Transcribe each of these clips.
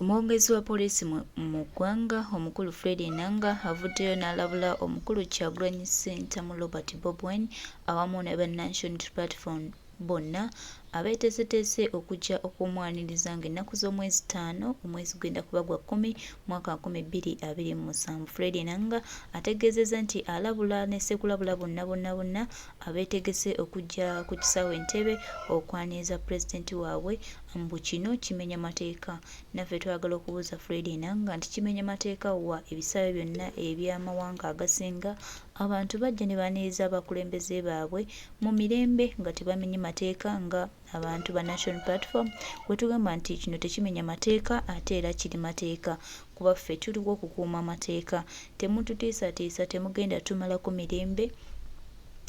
Omwogezi wa poliisi mu ggwanga omukulu Fred Enanga avuddeyo n'alabula omukulu Kyagulanyi Ssentamu Robert Bob Wine awamu ne National Unity Platform bonna abeeteeseteese okujja okumwaniriza ng'ennaku z'omwezi 5 omwezi gwenda kuba gwa 10 mwaka 2027. Fred Enanga ategeezezza nti alabula ne ssekulabula bonna abeetegese okujja ku kisaawe Entebbe okwaniriza pulezidenti waabwe mbu kino kimenya mateeka. Naffe twagala okubuuza Fred Enanga nti kimenya mateeka wa ebisaawe byonna eby'amawanga agasinga abantu bajja ne baaniriza abakulembeze baabwe mu mirembe nga tebamenye mateeka nga abantu ba National Platform bwe tugamba nti kino tekimenya mateeka ate era kiri mateeka kuba ffe tuliwo okukuuma mateeka. Temututiisatiisa, temugenda tumalako mirembe.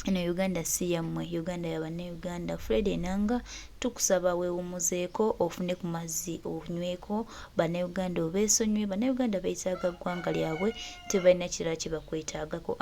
Eno Uganda si yammwe, Uganda ya bannayuganda. Fred Enanga tukusaba weewumuzeeko ofune ku mazzi onyweko bannayuganda obeesonyiwe. Bannayuganda beetaaga ggwanga lyabwe, tebalina kirala kye bakwetaagako.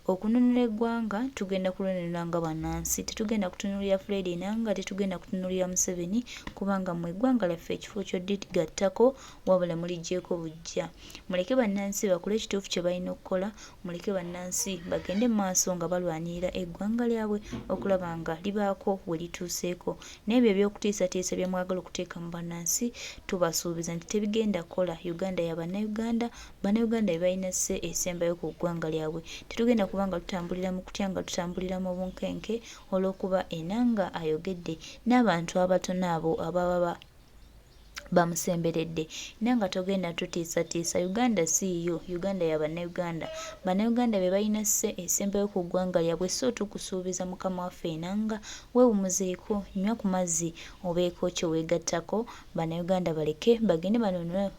Okununula eggwanga tugenda kulunulira nga bannansi, tetugenda kutunulira Fred Enanga, tetugenda kutunulira Museveni kubanga mu eggwanga lyaffe ekifo ky'oddigattako wabula muliggyeeko bujja. Muleke bannansi bakole ekituufu kye balina okukola, muleke bannansi bagende mu maaso nga balwanirira eggwanga lyabwe okulaba nga libaako we lituuseeko. N'ebyo eby'okutiisatiisa bye mwagala okuteeka mu bannansi tubasuubiza nti tebigenda kukola. Uganda ya bannayuganda, bannayuganda be balina sse esembayo ku ggwanga lyabwe. Tetugenda kuba nga tutambulira mu kutya nga tutambulira mu bunkenke olw'okuba Enanga ayogedde n'abantu abatono abo ababa bamusemberedde. Nanga togenda tutiisatiisa. Uganda siiyo, Uganda ya bannayuganda. Bannayuganda be balina sse esembayo ku ggwanga lyabwe, so tukusuubiza mukama waffe Enanga weewumuzeeko, nywa ku mazzi obeeko kye weegattako. Bannayuganda baleke bagende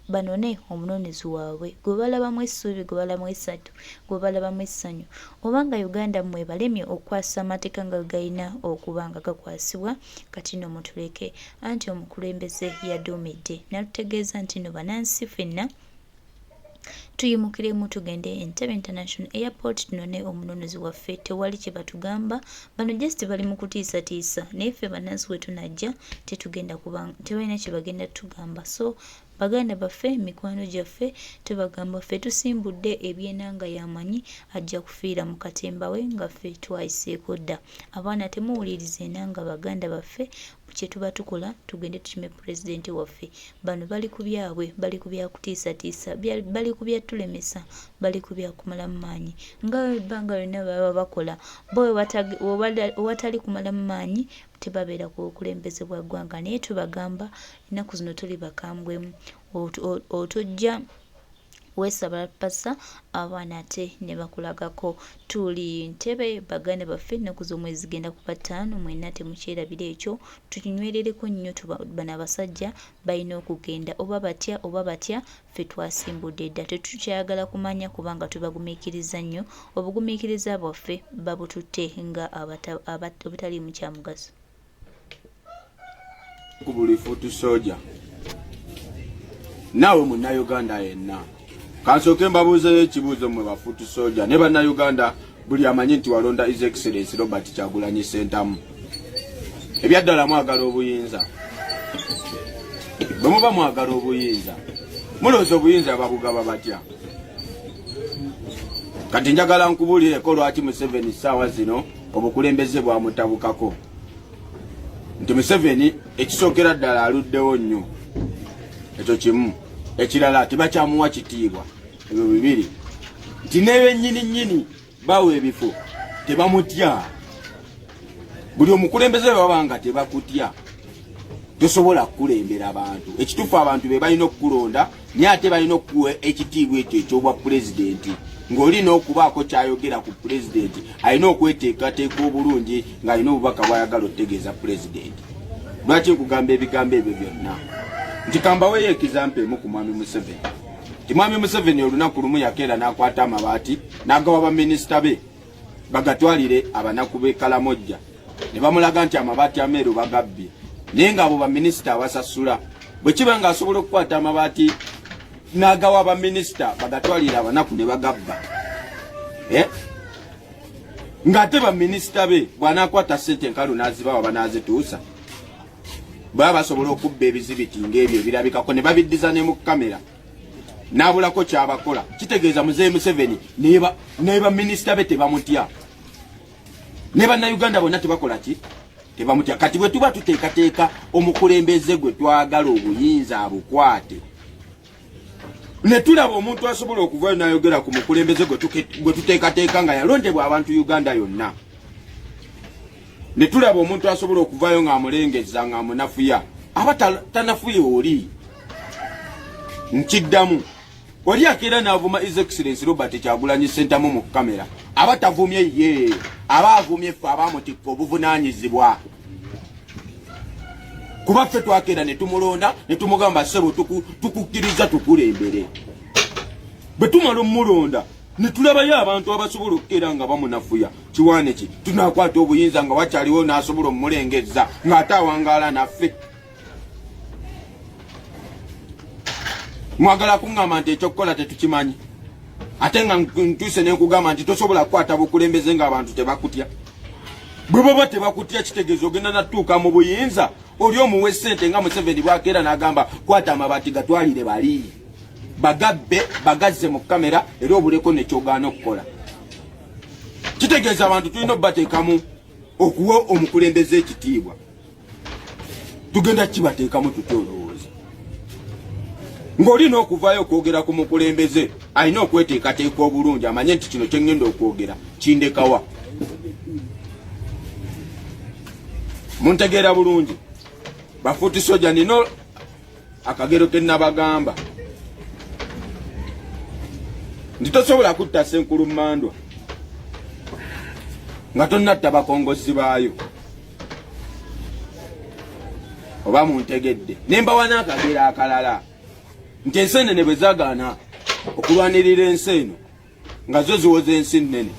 banone omunoonyezi waabwe gwe balabamu essuubi, gwe balabamu essatu, gwe balabamu essanyu. Obanga Uganda mmwe balemye okukwasa amateeka nga galina okuba nga gakwasibwa, kati nno mutuleke. Anti omukulembeze yaduumidde natutegeeza nti no bannansi ffenna tuyimukiremu tugende Entebbe International Airport tunone omunoonyezi waffe. Tewali kye batugamba, bano just bali mu kutiisatiisa, naye ffe bannansi we tunajja tetugenda kuba tebalina kye bagenda tugamba. So baganda baffe, mikwano gyaffe, tubagamba ffe tusimbudde ebyenanga yamanyi ajja kufiira mu katemba we nga ffe twayiseeko dda. Abaana temuwulirize Enanga, baganda baffe kye tuba tukola tugende tukime pulezidenti waffe. Bano bali ku byabwe, bali ku bya kutiisatiisa, bali ku bya tulemesa, bali ku bya kumala mu maanyi nga ebbanga lyonna baba bakola. Bo owatali kumala mu maanyi tebabeera ku bukulembeze bwa ggwanga. Naye tubagamba ennaku zino tuli bakambwemu, otojja weesabapasa abaana ate ne bakulagako. Tuli Ntebbe, baganda baffe, ennaku z'omwezi zigenda kuba 5, mwenna temukyerabira ekyo. Tukinywerereko nnyo, bano abasajja balina okugenda oba batya, ffe twasimbudde dda. Tetukyayagala kumanya kubanga tubagumiikiriza nnyo. Obugumiikiriza bwaffe babututte nga obutali mu kyamugaso. Ku buli fuutu soja naawe munnayuganda yenna kansooke mbabuuzeyo ekibuuzo mmwe bafuutu soja ne bannayuganda buli amanyi nti walonda His Excellency Robert Kyagulanyi Ssentamu. Ebyaddala mwagala obuyinza, bwe muba mwagala obuyinza mulowooza obuyinza babugaba batya? Kati njagala nkubuulireko lwaki Museveni ssaawa zino obukulembeze bwamutabukako. Nti Museveni ekisookera ddala aluddewo nnyo, ekyo kimu. Ekirala tebakyamuwa kitiibwa, ebyo bibiri. Nti newe nnyini bawe ebifo tebamutya. Buli omukulembeze baba nga tebakutya tosobola kukulembera abantu. Ekituufu abantu be balina okukulonda, naye ate balina okuwa ekitiibwa ekyo ekyobwa pulezidenti. Ng'olina okubaako kyayogera ku pulezidenti, alina okweteekateeka obulungi ng'alina obubaka bw'ayagala otegeeza pulezidenti. Lwaki nkugamba ebigambo ebyo byonna? Nti kambaweyo ekizampa emu ku mwami Museveni. Nti mwami Museveni olunaku lumu yakeera n'akwata amabaati n'agawa baminisita be bagatwalire abanaku b'e Kalamojja. Ne bamulaga nti amabaati ameeru bagabbye, naye ng'abo baminisita abasasula. Bwe kiba ng'asobola okukwata amabaati n'agawa baminisita bagatwalire abanaku ne bagabba, ng'ate baminisita be bw'anaakwata ssente enkalu n'azibawa banaazituusa. baba basobola okubba ebizibiti ng'ebyo ebirabikako ne babiddiza ne mu kamera n'abulako kyabakola kitegeeza muzeeyi Museveni ne baminisita be tebamutya ne bannayuganda bonna tebakola ki tebamutya kati bwe tuba tuteekateeka omukulembeze gwe twagala obuyinza abukwate ne tulaba omuntu asobola okuvaayo n'ayogera ku mukulembeze gwe tuteekateeka nga yalondebwa abantu Uganda yonna ne tulaba omuntu asobola okuvaayo ng'amulengezza ng'amunafuya aba tanafuye oli nkiddamu oli akeera n'avuma His Excellency Robert Kyagulanyi Ssentamu mu kamera aba tavumye ye aba avumye ffe abamutikka obuvunaanyizibwa kuba ffe twakeera ne tumulonda ne tumugamba ssebo tukukkiriza tukulembere bwe tumala omulonda ne tulabayo abantu abasobola okukeera nga bamunafuya kiwaane ki tunaakwata obuyinza nga wakyaliwo n'asobola omulengezza ng'ate awangaala naffe mwagala kuŋŋamba nti ekyokukola tetukimanyi ate nga ntuuse ne nkugamba nti tosobola kukwata bukulembeze ng'abantu tebakutya bwe baba tebakutya kitegeeza ogenda natuuka mu buyinza oli omuwe ssente nga Museveni bwakeera n'agamba kwata amabaati gatwalire bali bagabbe bagazze mu kamera era obuleko nekyogaana okukola kitegeeza abantu tulina okubateekamu okuwa omukulembeze ekitiibwa tugenda kibateekamu tutolowooza ng'olina okuvaayo okwogera ku mukulembeze alina okweteekateeka obulungi amanye nti kino kyengenda okwogera kindekawa muntegeera bulungi bafuuti soja nino akagero ke nabagamba nti tosobola kutta Senkulu Mandwa nga tonnatta bakongozi baayo oba muntegedde nembawa n'akagero akalala nti enseenene bwe zaagaana okulwanirira ensi eno nga zo ziwoza ensi nnene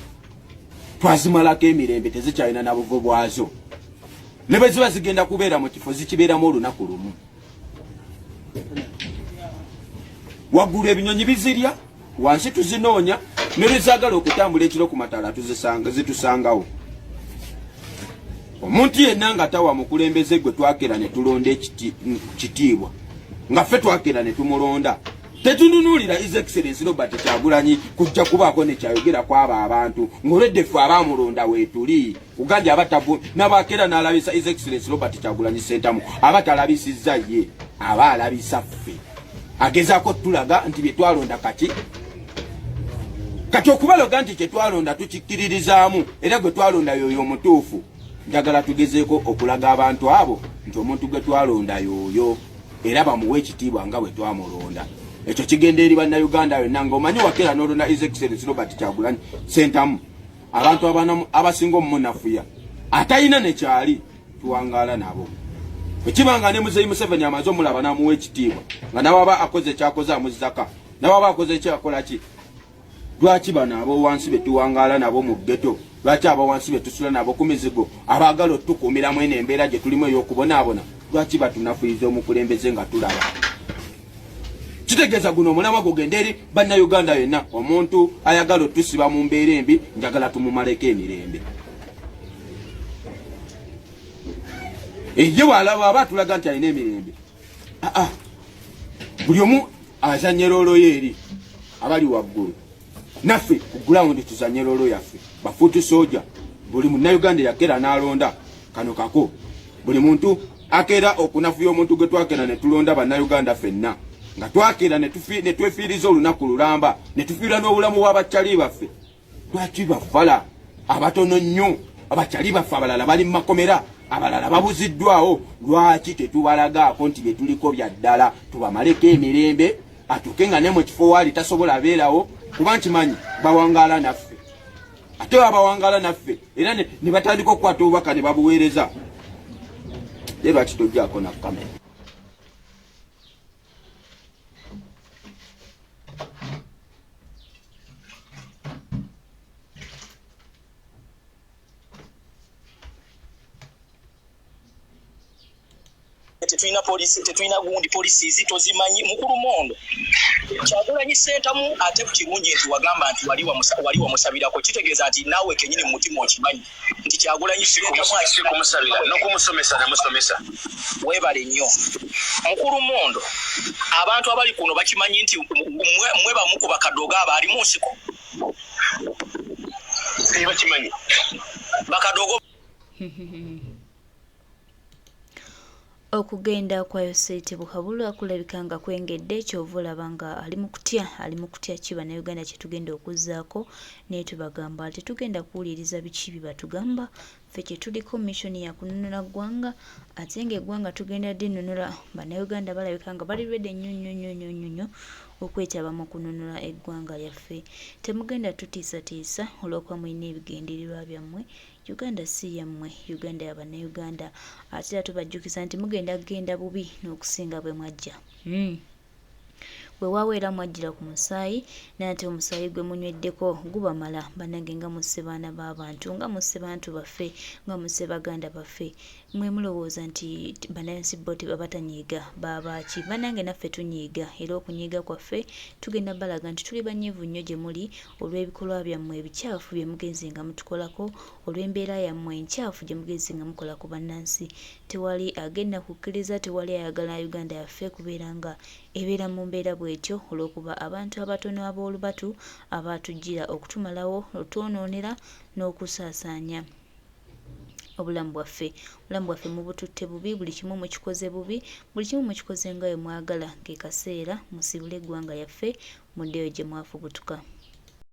twazimalako emirembe tezikyalina na buvo bwazo ne bwe ziba zigenda kubeera mu kifo zikibeeramu olunaku lumu waggulu ebinyonyi bizirya wansi tuzinoonya ne lwezaagala okutambula ekiro ku mataala zitusangawo omuntu yenna nga tawa mukulembeze gwe twakeera ne tulonda ekitiibwa nga ffe twakeera ne tumulonda tetununuulira His Excellency Robert Kyagulanyi kujja kubaako ne kyayogera kwaba abantu ng'olwedde ffe abaamulonda weetuli kuganja abatavu n'abakeera n'alabisa His Excellency Robert Kyagulanyi Ssentamu abatalabisizza ye aba alabisa ffe agezaako tulaga nti bye twalonda kati okubaloga nti kye twalonda tukikkiririzaamu era gwe twalonda yoyo omutuufu njagala tugezeeko okulaga abantu abo nti omuntu gwe twalonda yoyo era bamuwe ekitiibwa nga bwe twamulonda ekyo kigenda eri bannayuganda yonna ng'omanyi wakeera n'olonda His Excellency Robert Kyagulanyi Ssentamu abantu abasinga omumunafuya atalina nekyali tuwangaala nabo ekibanga ne muzeeyi Museveni amaze omulaba n'amuwa ekitiibwa nga nawaba akoze ekyakoze amuzizaka nawaba akoze ekyakola ki lwaki bano ab'owansi be tuwangaala nabo mu ggeto lwaki ab'owansi be tusula nabo ku mizigo abaagala otukuumiramu eno embeera gye tulimu ey'okubonaabona lwaki batunafuyiza omukulembeze nga tulaba kitegeeza guno omulamwa gugenda eri bannayuganda yonna omuntu ayagala otusiba mu mbeera embi njagala tumumaleko emirembe ye walaba aba atulaga nti alina emirembe buli omu azanye loolo ye eri abali waggulu naffe ku gulawundi tuzanye loolo yaffe bafuuti soja buli munnayuganda yakeera n'alonda kano kako buli muntu akeera okunafuya omuntu gwe twakeera ne tulonda bannayuganda ffenna nga twakeera ne twefiiriza olunaku lulamba ne tufiira n'obulamu bw'abakyali baffe lwaki bafala abatono nnyo abakyali baffe abalala bali mu makomera abalala babuziddwawo lwaki tetubalagaako nti bye tuliko bya ddala tubamaleko emirembe atuuke nga ne mu kifo waali tasobola abeerawo kuba nkimanyi bawangaala naffe ate babawangaala naffe era ne batandika okukwata obubaka ne babuweereza ye lwaki tojjaako na kamera tetulina polisi, tetulina gundi polisi tozimanyi mukulu mondo. Kyagulanyi Ssentamu ate kirungi nti wagamba nti wali wamusabirako kitegeeza nti naawe kenyini mu mutima okimanyi nti Kyagulanyi Ssentamu kumusabira n'okumusomesa namusomesa. Weebale nnyo mukulu mondo, abantu abali kuno bakimanyi nti mwe bamu ku bakadogo abali mu nsiko. Bakimanyi bakadogo. Okugenda kwa Yosete Buhabulwa kulabika nga kwengedde, kyova olaba nga ali mu kutya kiba na Uganda kye tugenda okuzzaako naye tubagamba tetugenda kuwuliriza biki bye batugamba. Ffe kye tuliko mission ya kununula ggwanga, ate ng'eggwanga tugenda ddinunula. Bannayuganda balabika nga bali ready nnyo okwetaba mu kununula eggwanga lyaffe. Temugenda tutiisatiisa olw'okuba mulina ebigendererwa byammwe. Uganda si yammwe, Uganda ya bannayuganda. Ate era tubajjukiza nti mugenda kugenda bubi n'okusinga bwe mwajja. Bwe waweera mwajjira ku musaayi n'ate omusaayi gwe munyweddeko gubamala. Bannange nga musse baana b'abantu, nga musse bantu baffe, nga musse baganda baffe. Mwe mulowooza nti bannansi bo batanyiiga babaaki. Bannange naffe tunyiiga, era okunyiiga kwaffe tugenda balaga nti tuli banyiivu nnyo gye muli olw'ebikolwa byammwe ebikyafu bye mugenzi nga mutukolako, olw'embeera yammwe enkyafu gye mugenzi nga mukola ku bannansi. Tewali agenda kukkiriza, tewali ayagala Uganda yaffe kubeera nga ebeera mu mbeera bw'etyo olw'okuba abantu abatono ab'olubatu abatujjira okutumalawo, otwonoonera n'okusaasaanya obulamu bwaffe. Obulamu bwaffe mubututte bubi, buli kimu mukikoze bubi, buli kimu mukikoze nga bwe mwagala. Ke kaseera musibule eggwanga yaffe, muddeyo gye mwafubutuka.